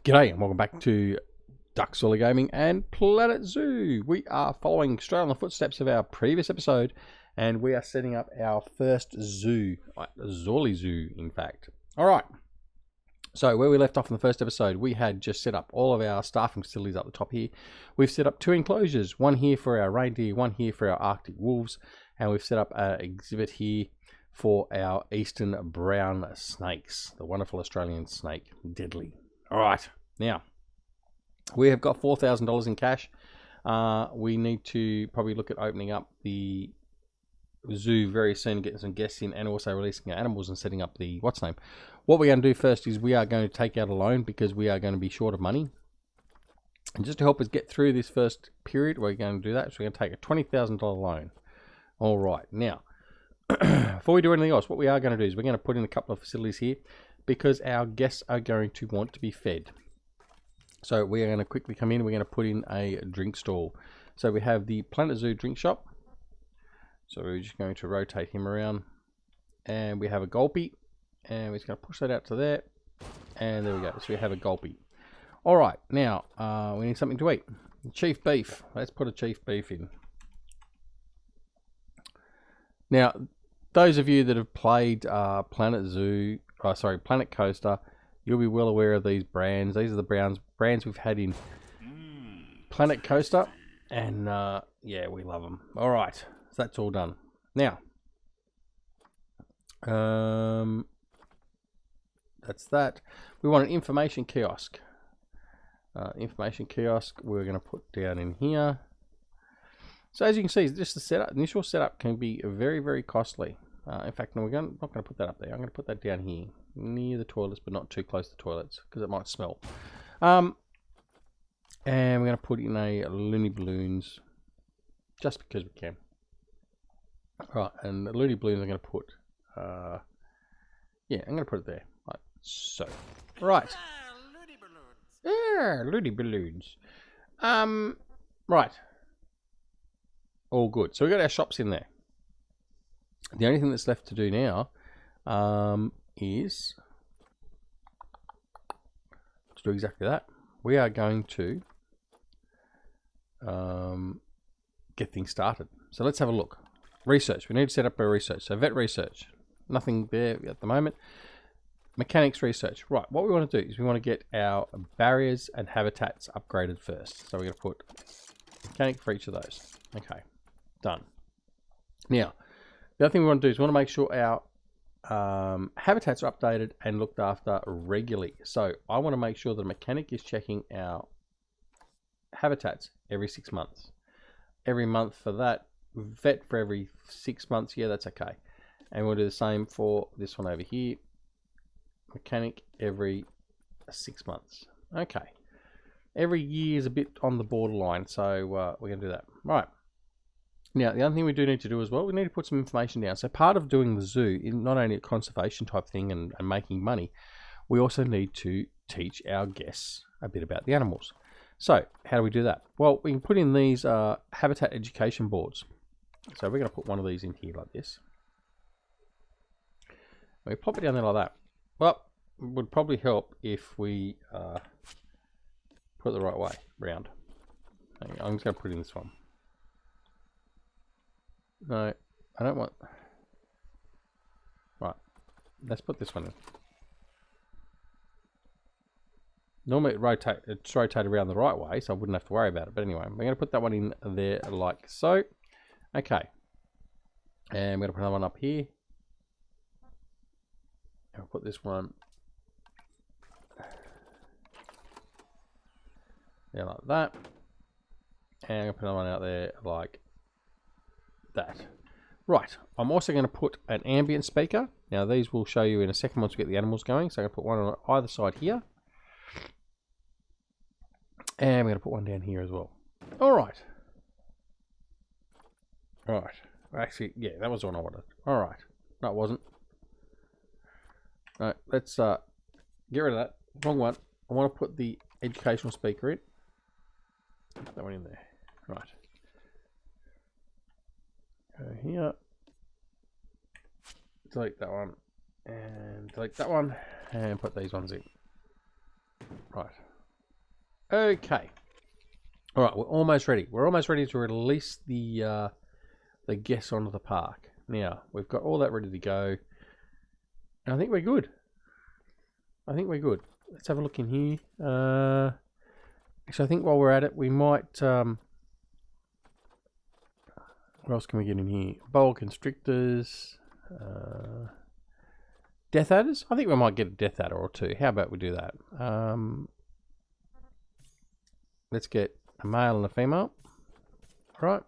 G'day and welcome back to DuckZorly Gaming and Planet Zoo. We are following straight on the footsteps of our previous episode and we are setting up our first zoo, Zorly Zoo in fact. Alright, so where we left off in the first episode, we had just set up all of our staffing facilities up the top here. We've set up 2 enclosures, one here for our reindeer, one here for our Arctic wolves, and we've set up an exhibit here for our eastern brown snakes, the wonderful Australian snake, Deadly. Alright, now, we have got $4,000 in cash. We need to probably look at opening up the zoo very soon, getting some guests in, and also releasing our animals and setting up the what's name. What we're going to do first is we are going to take out a loan because we are going to be short of money. And just to help us get through this first period, we're going to do that. So we're going to take a $20,000 loan. Alright, now, before we do anything else, what we are going to do is we're going to put in a couple of facilities here, because our guests are going to want to be fed. So we are going to quickly come in, we're going to put in a drink stall. So we have the Planet Zoo drink shop. So we're just going to rotate him around. And we have a gulpy. And we're just going to push that out to there. And there we go. So we have a gulpy. Alright, now we need something to eat. Chief beef. Let's put a chief beef in. Now, those of you that have played Planet Coaster, you'll be well aware of these brands. These are the brands we've had in Planet Coaster, and yeah, we love them. All right, so that's all done. Now, that's that. We want an information kiosk. Information kiosk we're going to put down in here. So as you can see, just the setup, initial setup can be very, very costly. In fact, no, not going to put that up there. I'm going to put that down here, near the toilets, but not too close to the toilets, because it might smell. And we're going to put in a Looney Balloons, just because we can. Right, and the Looney Balloons I'm going to put, yeah, I'm going to put it there, like so. Right. Looney Balloons. Yeah, Looney Balloons. Right. All good. So we've got our shops in there. The only thing that's left to do now is to do exactly that. We are going to get things started. So let's have a look. Research. We need to set up our research. So vet research. Nothing there at the moment. Mechanics research. Right. What we want to do is we want to get our barriers and habitats upgraded first. So we're going to put mechanic for each of those. Okay. Done. Now, the other thing we want to do is we want to make sure our habitats are updated and looked after regularly. So I want to make sure that a mechanic is checking our habitats every 6 months. Every month for that. Vet for every 6 months. Yeah, that's okay. And we'll do the same for this one over here. Mechanic every 6 months. Okay. Every year is a bit on the borderline, so we're going to do that. Right. Now, the other thing we do need to do as well, we need to put some information down. So part of doing the zoo is not only a conservation type thing and making money, we also need to teach our guests a bit about the animals. So how do we do that? Well, we can put in these habitat education boards. So we're going to put one of these in here like this. We pop it down there like that. Well, it would probably help if we put it the right way round. I'm just going to put in this one. No, I don't want... Right, let's put this one in. Normally it's rotated around the right way, so I wouldn't have to worry about it. But anyway, we're going to put that one in there like so. Okay. And we're going to put another one up here. I'll put this one there like that. And I'm going to put another one out there like that. Right, I'm also going to put an ambient speaker. Now these will show you in a second once we get the animals going. So I'm going to put one on either side here. And we're going to put one down here as well. Alright. Alright. Actually, yeah, that was the one I wanted. Alright. No, it wasn't. Right, let's get rid of that. Wrong one. I want to put the educational speaker in. Put that one in there. Right. Go here, delete that one, and delete that one, and put these ones in. Right, Okay. All right, we're almost ready. We're almost ready to release the guests onto the park. Now, we've got all that ready to go. And I think we're good. Let's have a look in here. Actually, I think while we're at it, we might... what else can we get in here? Boa constrictors. Death adders? I think we might get a death adder or two. How about we do that? Let's get a male and a female. Right.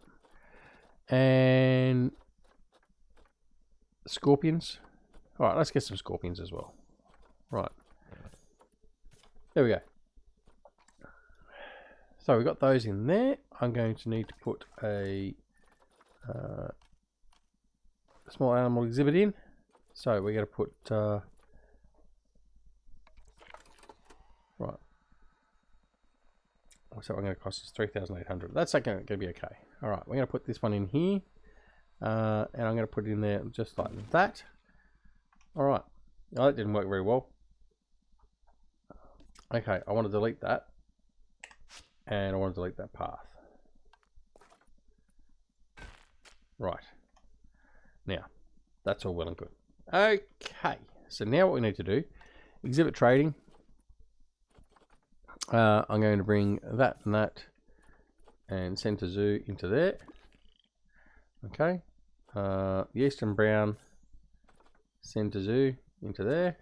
And scorpions. All right, let's get some scorpions as well. Right. There we go. So we've got those in there. I'm going to need to put a small animal exhibit in. So we're going to put... right. What's that one going to cost us? 3,800. That's going to be okay. All right, we're going to put this one in here. And I'm going to put it in there just like that. All right. Oh, that didn't work very well. Okay, I want to delete that. And I want to delete that path. Right. Now, that's all well and good. Okay, so now what we need to do, exhibit trading. I'm going to bring that and center zoo into there. Okay. The Eastern Brown, center zoo into there.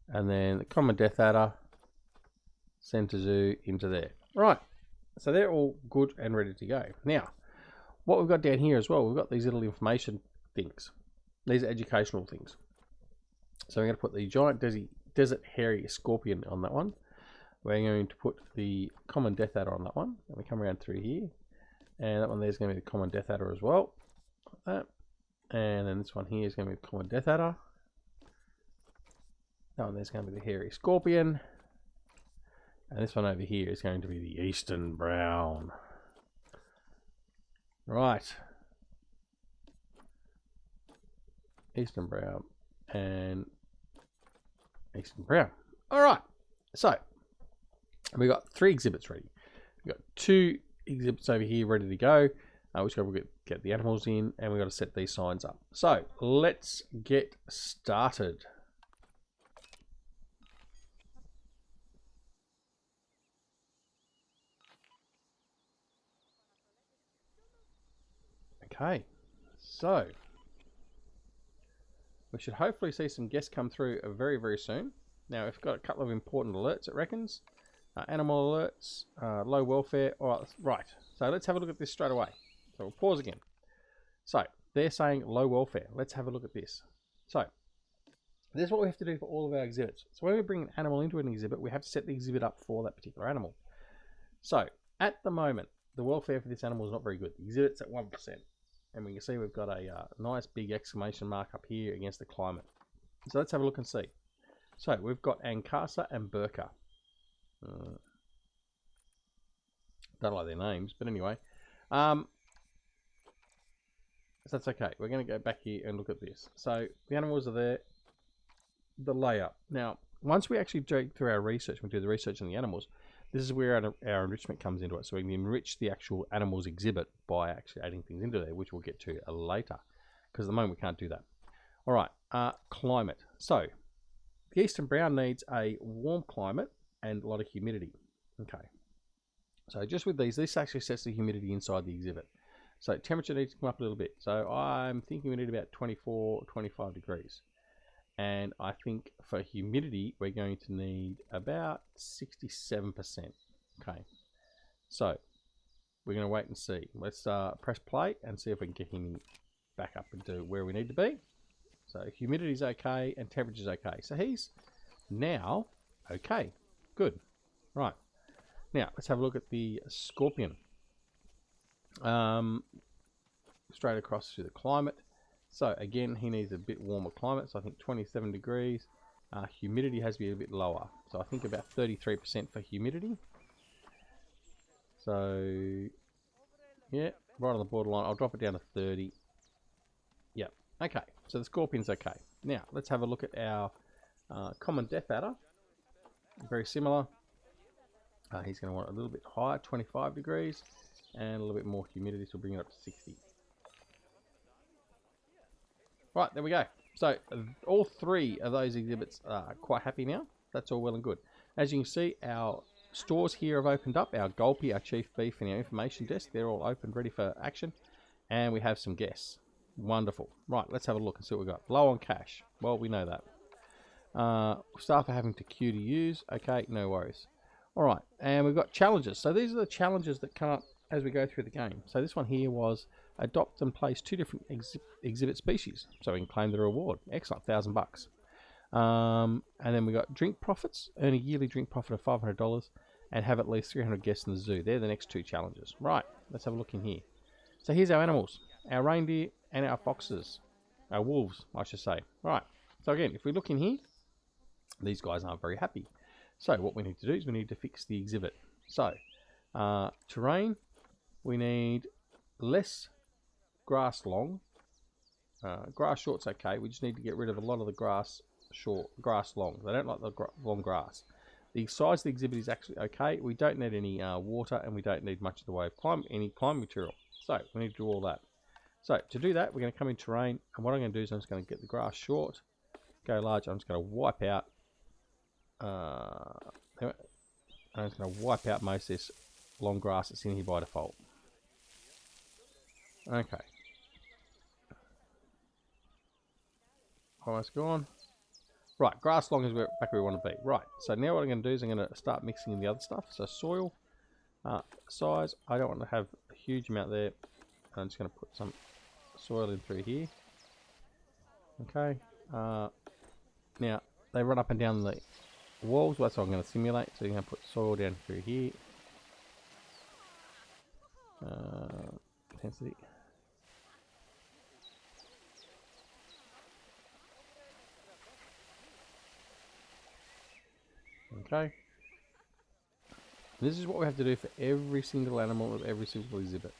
And then the Common Death Adder, center zoo into there. Right, so they're all good and ready to go. Now, what we've got down here as well, we've got these little information things. These are educational things. So I'm going to put the giant desert hairy scorpion on that one. We're going to put the common death adder on that one. And we come around through here. And that one there is going to be the common death adder as well. Like that. And then this one here is going to be the common death adder. That one there's going to be the hairy scorpion. And this one over here is going to be the Eastern Brown. Right. Eastern Brown and Eastern Brown. All right. So we got 3 exhibits ready. We've got 2 exhibits over here ready to go. Which we'll get the animals in, and we've got to set these signs up. So let's get started. Okay, so we should hopefully see some guests come through very, very soon. Now, we've got a couple of important alerts, it reckons. Animal alerts, low welfare. All right, so let's have a look at this straight away. So we'll pause again. So they're saying low welfare. Let's have a look at this. So this is what we have to do for all of our exhibits. So when we bring an animal into an exhibit, we have to set the exhibit up for that particular animal. So at the moment, the welfare for this animal is not very good. The exhibit's at 1%. And we can see we've got a nice big exclamation mark up here against the climate. So let's have a look and see. So we've got Ankasa and Burka. Don't like their names, but anyway. So that's okay. We're going to go back here and look at this. So the animals are there. The layout. Now, once we actually go through our research, we do the research on the animals, this is where our enrichment comes into it. So we can enrich the actual animals exhibit by actually adding things into there, which we'll get to later. Because at the moment we can't do that. All right, climate. So the Eastern Brown needs a warm climate and a lot of humidity. Okay. So just with these, this actually sets the humidity inside the exhibit. So temperature needs to come up a little bit. So I'm thinking we need about 24, 25 degrees. And I think for humidity, we're going to need about 67%. Okay. So we're going to wait and see. Let's press play and see if we can get him back up into where we need to be. So humidity is okay and temperature is okay. So he's now okay. Good. Right. Now let's have a look at the scorpion. Straight across to the climate. So again, he needs a bit warmer climate. So I think 27 degrees. Humidity has to be a bit lower. So I think about 33% for humidity. So yeah, right on the borderline. I'll drop it down to 30. Yep. Okay. So the scorpion's okay. Now let's have a look at our common death adder. Very similar. He's going to want a little bit higher, 25 degrees, and a little bit more humidity, so we'll bring it up to 60. Right, there we go. So all three of those exhibits are quite happy now. That's all well and good. As you can see, our stores here have opened up. Our Gulpy, our Chief Beef, and our information desk, they're all open, ready for action. And we have some guests. Wonderful. Right, let's have a look and see what we've got. Low on cash. Well, we know that. Staff are having to queue to use. Okay, no worries. All right, and we've got challenges. So these are the challenges that come up as we go through the game. So this one here was adopt and place 2 different exhibit species. So we can claim the reward. Excellent, $1,000. And then we got drink profits. Earn a yearly drink profit of $500 and have at least 300 guests in the zoo. They're the next 2 challenges. Right, let's have a look in here. So here's our animals. Our reindeer and our foxes. Our wolves, I should say. Right, so again, if we look in here, these guys aren't very happy. So what we need to do is we need to fix the exhibit. So, terrain, we need less grass long. Grass short's okay. We just need to get rid of a lot of the grass long. They don't like the long grass. The size of the exhibit is actually okay. We don't need any water, and we don't need much of the way of any climbing material. So we need to do all that. So to do that, we're going to come in terrain, and what I'm going to do is I'm just going to get the grass short, go large. I'm just going to wipe out. I'm just going to wipe out most of this long grass that's in here by default. Okay. Almost gone. Right, grass long is back where we want to be. Right, so now what I'm going to do is I'm going to start mixing in the other stuff. So soil, size, I don't want to have a huge amount there. I'm just going to put some soil in through here. Okay. Now, they run up and down the walls. That's what I'm going to simulate. So you're going to put soil down through here. Intensity. Okay. This is what we have to do for every single animal of every single exhibit.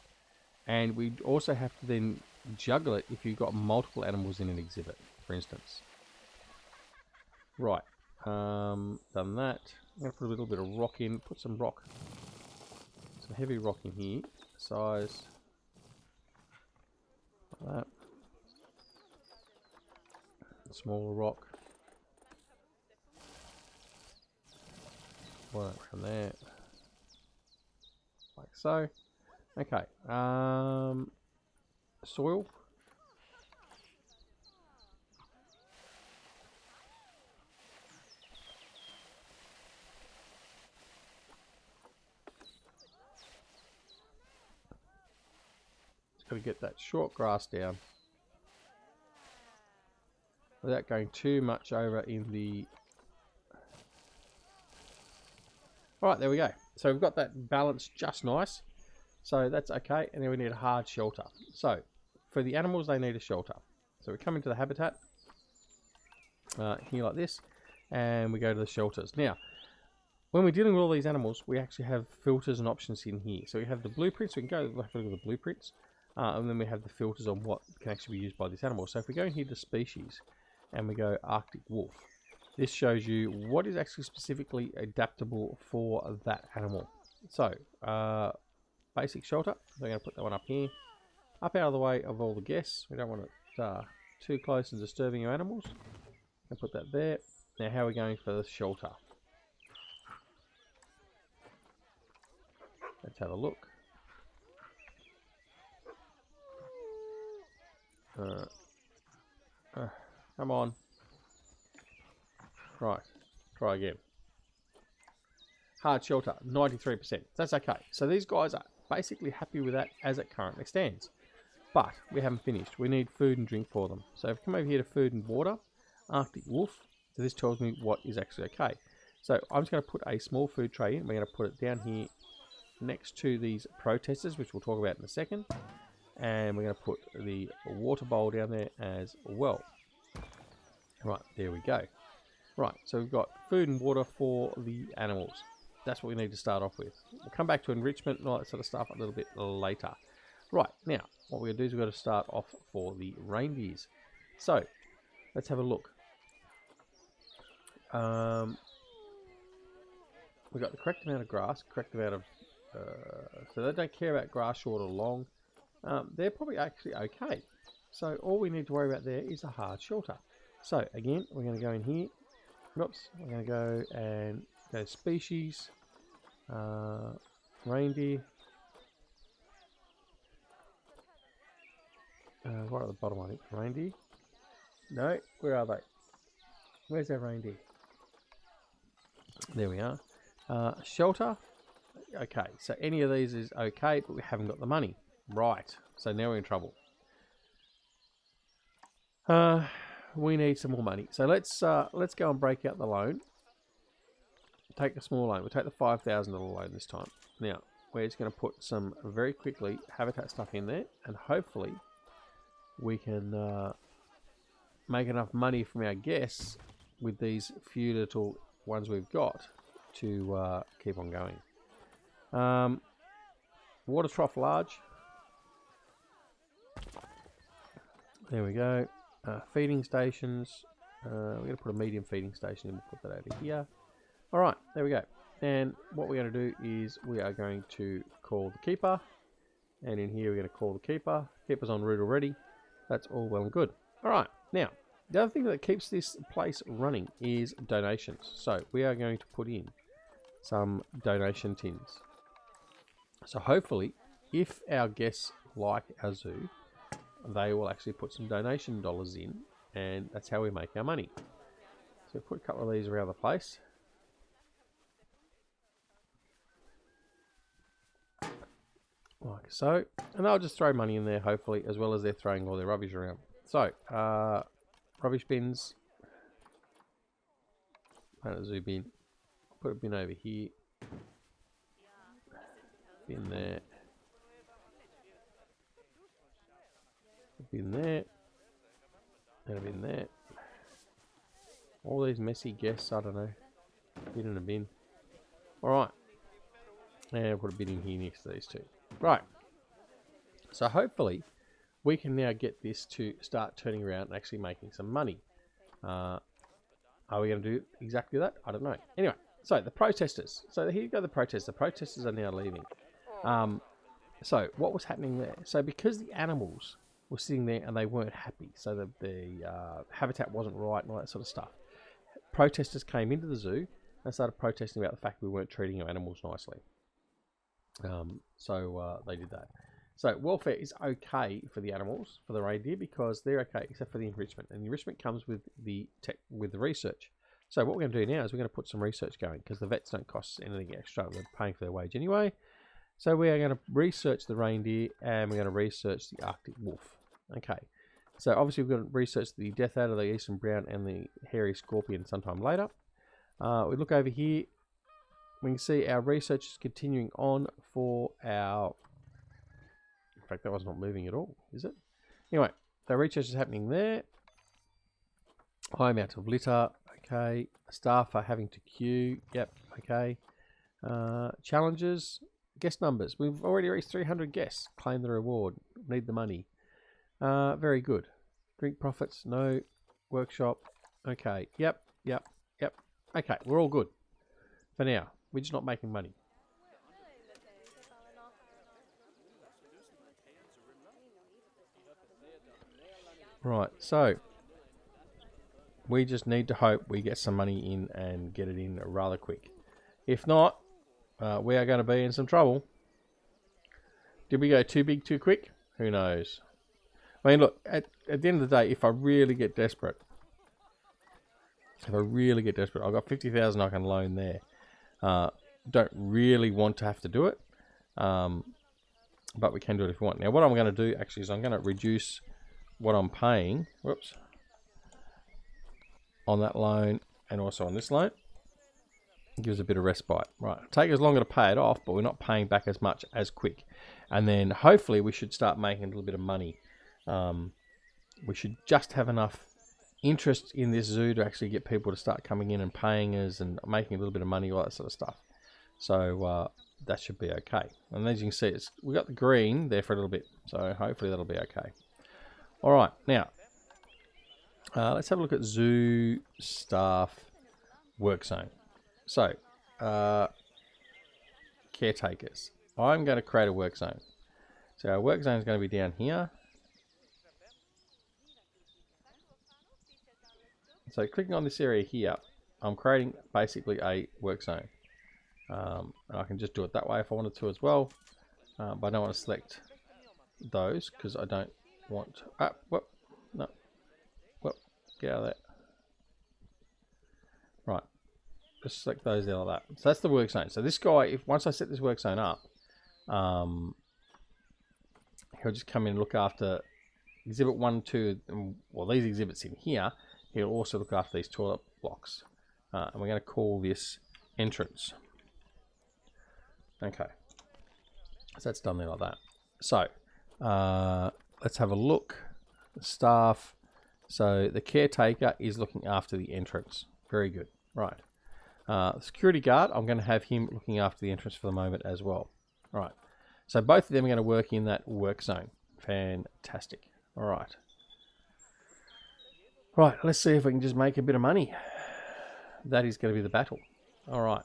And we also have to then juggle it if you've got multiple animals in an exhibit, for instance. Right. Done that. I'm going to put a little bit of rock in. Put some rock. Some heavy rock in here. Size. Like that. A smaller rock. One from there. Like so. Okay. Soil. Just got to get that short grass down without going too much over in the... Alright, there we go. So we've got that balance just nice. So that's okay. And then we need a hard shelter. So for the animals, they need a shelter. So we come into the habitat here like this, and we go to the shelters. Now, when we're dealing with all these animals, we actually have filters and options in here. So we have the blueprints. We can go have a look at the blueprints. And then we have the filters on what can actually be used by this animal. So if we go in here to species, and we go Arctic wolf, this shows you what is actually specifically adaptable for that animal. So, basic shelter. We're going to put that one up here. Up out of the way of all the guests. We don't want it too close and disturbing your animals. And put that there. Now, how are we going for the shelter? Let's have a look. Come on. Right, try again. Hard shelter, 93%. That's okay. So these guys are basically happy with that as it currently stands. But we haven't finished. We need food and drink for them. So if we come over here to food and water, Arctic wolf, so this tells me what is actually okay. So I'm just going to put a small food tray in. We're going to put it down here next to these protesters, which we'll talk about in a second. And we're going to put the water bowl down there as well. Right, there we go. Right, so we've got food and water for the animals. That's what we need to start off with. We'll come back to enrichment and all that sort of stuff a little bit later. Right, now, what we're going to do is we've got to start off for the reindeers. So, let's have a look. we've got the correct amount of grass, correct amount of... so they don't care about grass short or long. They're probably actually okay. So all we need to worry about there is a hard shelter. So again, we're going to go in here. Oops, we're going to go and go species, reindeer. Right at the bottom, I think. Reindeer. No, where are they? Where's our reindeer? There we are. Shelter. Okay, so any of these is okay, but we haven't got the money. Right, so now we're in trouble. We need some more money. So let's go and break out the loan. Take a small loan. We'll take the $5,000 loan this time. Now, we're just going to put some very quickly habitat stuff in there, and hopefully we can make enough money from our guests with these few little ones we've got to keep on going. Water trough large. There we go. Feeding stations. We're going to put a medium feeding station in. We'll put that over here. Alright, there we go. And what we're going to do is we are going to call the keeper. And in here we're going to call the keeper. Keeper's en route already. That's all well and good. Alright, now, the other thing that keeps this place running is donations. So we are going to put in some donation tins. So hopefully, if our guests like our zoo, they will actually put some donation dollars in, and that's how we make our money. So put a couple of these around the place. Like so. And they'll just throw money in there, hopefully, as well as they're throwing all their rubbish around. So, rubbish bins. Planet Zoo bin. Put a bin over here. Bin there. A bin there. And a bin there. All these messy guests, I don't know. Bin and a bin. Alright. And I'll put a bin in here next to these two. Right. So hopefully we can now get this to start turning around and actually making some money. Are we going to do exactly that? I don't know. Anyway, so the protesters. So here you go, the protesters. The protesters are now leaving. So what was happening there? So because the animals were sitting there and they weren't happy, so the habitat wasn't right and all that sort of stuff, protesters came into the zoo and started protesting about the fact we weren't treating our animals nicely. So they did that. So welfare is okay for the animals, for the reindeer, because they're okay except for the enrichment. And the enrichment comes with the research. So what we're going to do now is we're going to put some research going, because the vets don't cost anything extra. They're paying for their wage anyway. So we are going to research the reindeer, and we're going to research the Arctic wolf. Okay. So obviously we're going to research the death adder, the eastern brown, and the hairy scorpion sometime later. We look over here. We can see our research is continuing on for our... In fact, that was not moving at all, is it? Anyway, the research is happening there. High amount of litter. Okay. Staff are having to queue. Yep. Okay. Challenges. Guest numbers. We've already reached 300 guests. Claim the reward. Need the money. Very good. Drink profits. No. Workshop. Okay. Yep. Yep. Yep. Okay. We're all good. For now. We're just not making money. Right, so we just need to hope we get some money in and get it in rather quick. If not, we are going to be in some trouble. Did we go too big too quick? Who knows? I mean, look, at the end of the day, if I really get desperate, I've got 50,000 I can loan there. Don't really want to have to do it, but we can do it if we want. Now, what I'm going to do actually is I'm going to reduce what I'm paying, whoops, on that loan and also on this loan. It gives a bit of respite. Right, take us longer to pay it off, but we're not paying back as much as quick. And then hopefully we should start making a little bit of money. We should just have enough interest in this zoo to actually get people to start coming in and paying us and making a little bit of money, all that sort of stuff. So that should be okay. And as you can see, we got the green there for a little bit, so hopefully that'll be okay. All right, now let's have a look at zoo staff work zone. So caretakers. I'm going to create a work zone. So our work zone is going to be down here. So clicking on this area here, I'm creating basically a work zone. And I can just do it that way if I wanted to as well. But I don't want to select those because I don't want... whoop, no. Whoop, get out of that. Right. Just select those there like that. So that's the work zone. So this guy, once I set this work zone up, he'll just come in and look after exhibit 1, 2, and, well, these exhibits in here. He'll also look after these toilet blocks. And we're going to call this entrance. Okay. So that's done there like that. So, let's have a look. The staff. So the caretaker is looking after the entrance. Very good. Right. The security guard, I'm going to have him looking after the entrance for the moment as well. Right. So both of them are going to work in that work zone. Fantastic. All right. Right, let's see if we can just make a bit of money. That is going to be the battle. All right.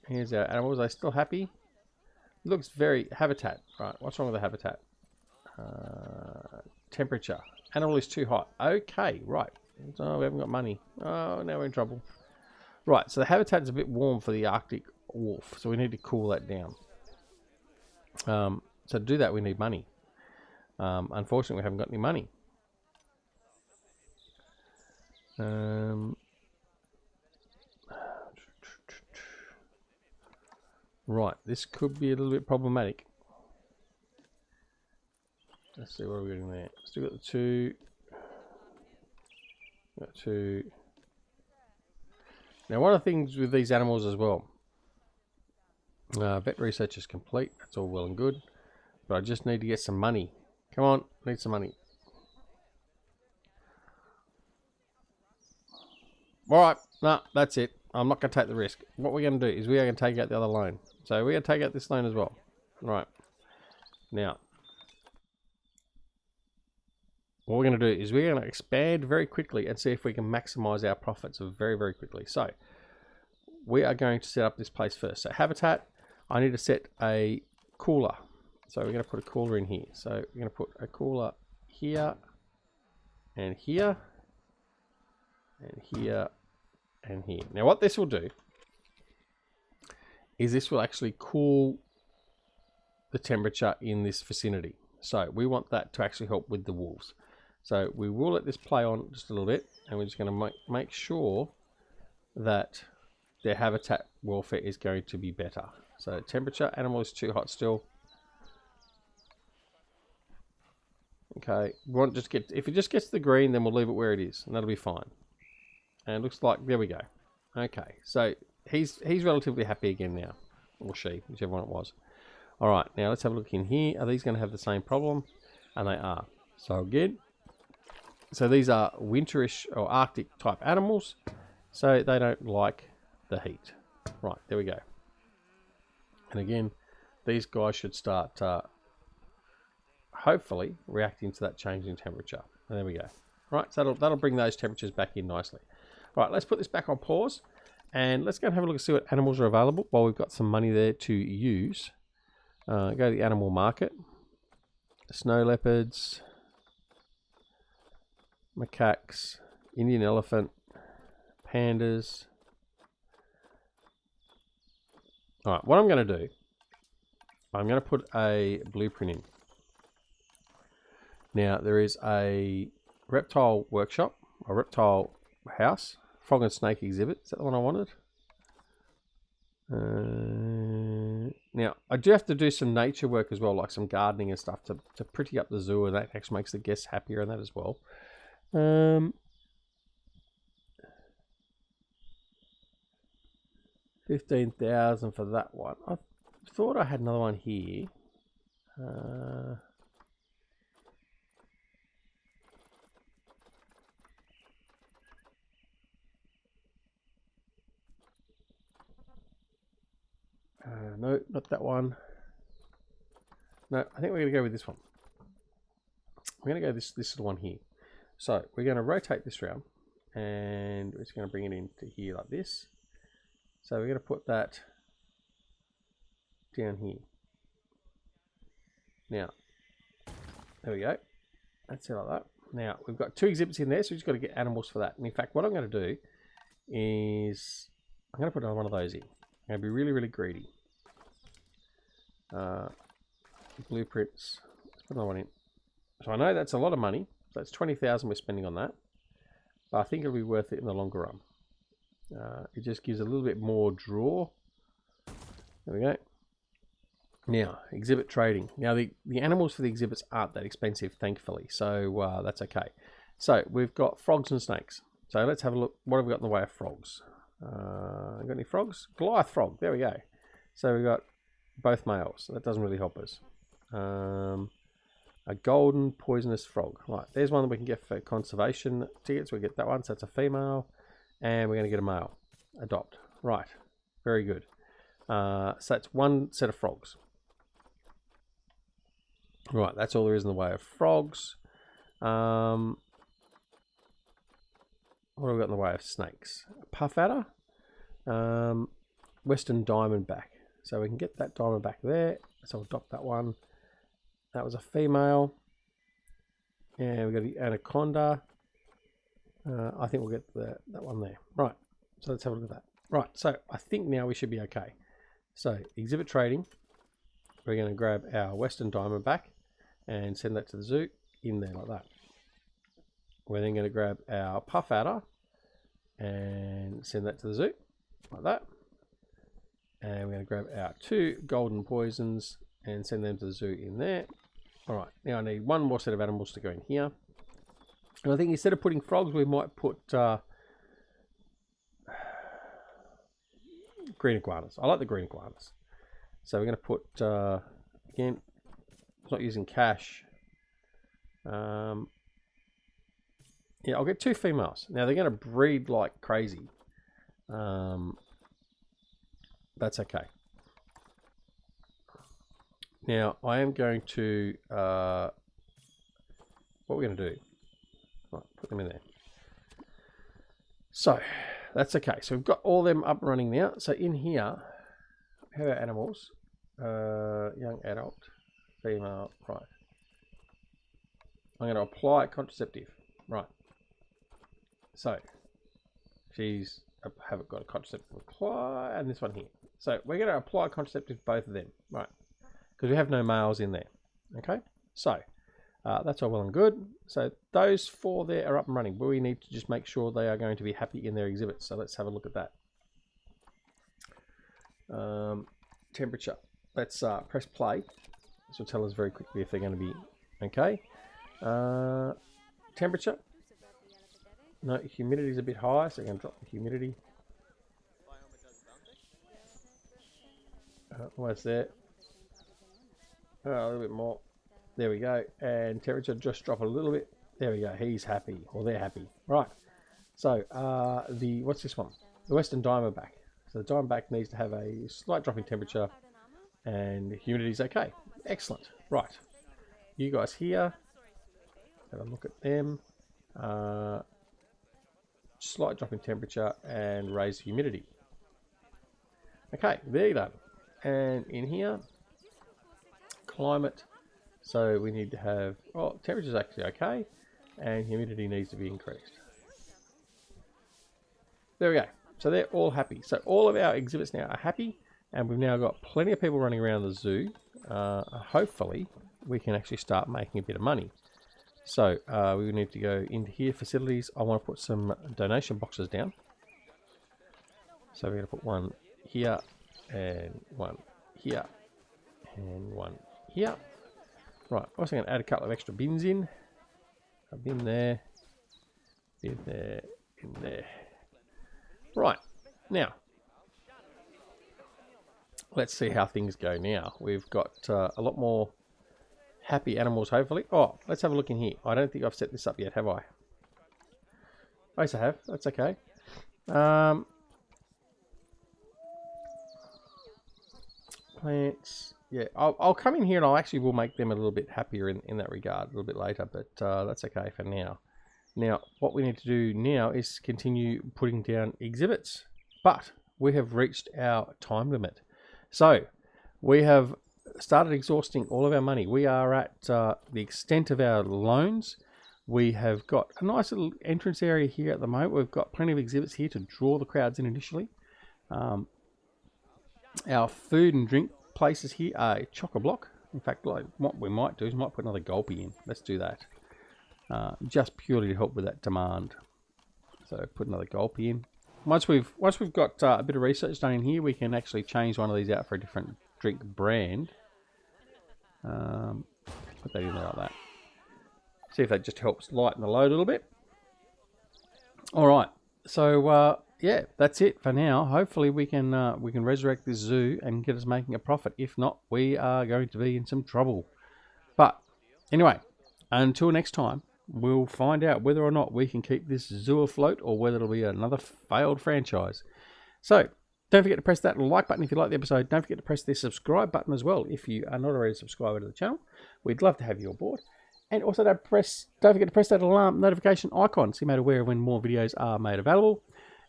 Here's our animals. Are they still happy? Looks very... Habitat. Right, what's wrong with the habitat? Temperature. Animal is too hot. Okay, right. Oh, we haven't got money. Oh, now we're in trouble. Right, so the habitat is a bit warm for the Arctic wolf, so we need to cool that down. So to do that, we need money. Unfortunately, we haven't got any money. Right, this could be a little bit problematic. Let's see what we're getting there. Still got the 2. Got 2. Now, one of the things with these animals as well, vet research is complete. That's all well and good, but I just need to get some money. Come on, need some money. All right, no, that's it. I'm not going to take the risk. What we're going to do is we are going to take out the other loan. So we're going to take out this loan as well. Right. Now, what we're going to do is we're going to expand very quickly and see if we can maximize our profits very, very quickly. So we are going to set up this place first. So habitat, I need to set a cooler. So we're going to put a cooler in here. So we're going to put a cooler here and here. And here and here. Now what this will do is this will actually cool the temperature in this vicinity. So we want that to actually help with the wolves. So we will let this play on just a little bit, and we're just going to make sure that their habitat welfare is going to be better. So temperature, animal is too hot still. Okay, we want just get, if it just gets to the green, then we'll leave it where it is, and that'll be fine. And it looks like, there we go. Okay, so he's relatively happy again now. Or she, whichever one it was. Alright, now let's have a look in here. Are these going to have the same problem? And they are. So again, so these are winterish or Arctic type animals. So they don't like the heat. Right, there we go. And again, these guys should start hopefully reacting to that change in temperature. And there we go. Right, so that'll bring those temperatures back in nicely. Right, let's put this back on pause, and let's go and have a look and see what animals are available while we've got some money there to use. Go to the animal market. Snow leopards, macaques, Indian elephant, pandas. Alright, what I'm going to do, I'm going to put a blueprint in. Now, there is a reptile workshop, a reptile house, frog and snake exhibit. Is that the one I wanted? Now, I do have to do some nature work as well, like some gardening and stuff to pretty up the zoo, and that actually makes the guests happier and that as well. 15,000 for that one. I thought I had another one here. No, not that one. No, I think we're going to go with this one. We're going to go this little one here. So we're going to rotate this round, and we're just going to bring it into here like this. So we're going to put that down here. Now, there we go. That's it like that. Now, we've got 2 exhibits in there, so we've just got to get animals for that. And in fact, what I'm going to do is I'm going to put another one of those in. I'm going to be really, really greedy. Blueprints. Let's put another one in. So I know that's a lot of money. So that's 20,000 we're spending on that. But I think it'll be worth it in the longer run. It just gives a little bit more draw. There we go. Now, exhibit trading. Now, the animals for the exhibits aren't that expensive, thankfully. So that's okay. So we've got frogs and snakes. So let's have a look. What have we got in the way of frogs? Got any frogs? Goliath frog. There we go. So we've got both males. So that doesn't really help us. A golden poisonous frog. Right, there's one that we can get for conservation tickets. We get that one. So that's a female. And we're going to get a male. Adopt. Right. Very good. So that's one set of frogs. Right, that's all there is in the way of frogs. What have we got in the way of snakes? Puff adder. Western diamondback. So we can get that diamondback there. So we'll adopt that one. That was a female. And we've got the anaconda. I think we'll get that one there. Right, so let's have a look at that. Right, so I think now we should be okay. So, exhibit trading. We're going to grab our Western diamondback and send that to the zoo in there like that. We're then going to grab our puff adder and send that to the zoo like that. And we're going to grab our 2 golden poisons and send them to the zoo in there. All right, now I need one more set of animals to go in here. And I think instead of putting frogs, we might put green iguanas. I like the green iguanas. So we're going to put, again, it's not using cash. Yeah, I'll get 2 females. Now they're going to breed like crazy. That's okay. Now I am going to, what we're going to do, right, put them in there. So that's okay. So we've got all them up and running now. So in here, how about animals? Young adult, female, right. I'm going to apply contraceptive, right. So she's haven't got a contraceptive apply, and this one here. So we're going to apply contraceptive both of them, right? Because we have no males in there. Okay, so that's all well and good. So those 4 there are up and running, but we need to just make sure they are going to be happy in their exhibits. So let's have a look at that. Temperature. Let's press play. This will tell us very quickly if they're going to be okay. Temperature. No, humidity is a bit high, so I'm going to drop the humidity. Almost there. A little bit more. There we go. And temperature just drop a little bit. There we go. He's happy, or they're happy. Right. So what's this one? The Western diamondback. So the diamondback needs to have a slight drop in temperature, and humidity is okay. Excellent. Right. You guys here. Have a look at them. Slight drop in temperature and raise humidity. Okay, there you go. And in here, climate. So we need to have, well, temperature is actually okay, and humidity needs to be increased. There we go. So they're all happy. So all of our exhibits now are happy, and we've now got plenty of people running around the zoo. Hopefully, we can actually start making a bit of money. So we need to go into here, facilities. I want to put some donation boxes down. So we're going to put one here, and one here, and one here. Right, also going to add a couple of extra bins in. A bin there, bin there, in there. Right, now, let's see how things go now. We've got a lot more happy animals, hopefully. Oh, let's have a look in here. I don't think I've set this up yet, have I? Yes, I have. That's okay. Plants. Yeah, I'll come in here and will make them a little bit happier in that regard a little bit later, but that's okay for now. Now, what we need to do now is continue putting down exhibits, but we have reached our time limit. So, We have started exhausting all of our money. We are at the extent of our loans. We have got a nice little entrance area here at the moment. We've got plenty of exhibits here to draw the crowds in initially. Our food and drink places here are chock-a-block. In fact, like what we might do is we might put another gulpy in. Let's do that. Just purely to help with that demand. So put another gulpy in. Once we've got a bit of research done in here, we can actually change one of these out for a different drink brand. Put that in there like that. See if that just helps lighten the load a little bit. All right, so yeah, that's it for now. Hopefully we can resurrect this zoo and get us making a profit. If not, we are going to be in some trouble. But anyway, until next time, we'll find out whether or not we can keep this zoo afloat or whether it'll be another failed franchise. So don't forget to press that like button if you like the episode. Don't forget to press the subscribe button as well if you are not already a subscriber to the channel. We'd love to have you on board. And also don't forget to press that alarm notification icon so you're made aware when more videos are made available.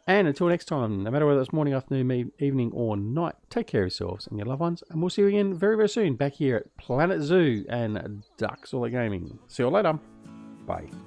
And until next time, no matter whether it's morning, afternoon, evening or night, take care of yourselves and your loved ones. And we'll see you again very, very soon back here at Planet Zoo and DuckZorly Gaming. See you all later. Bye.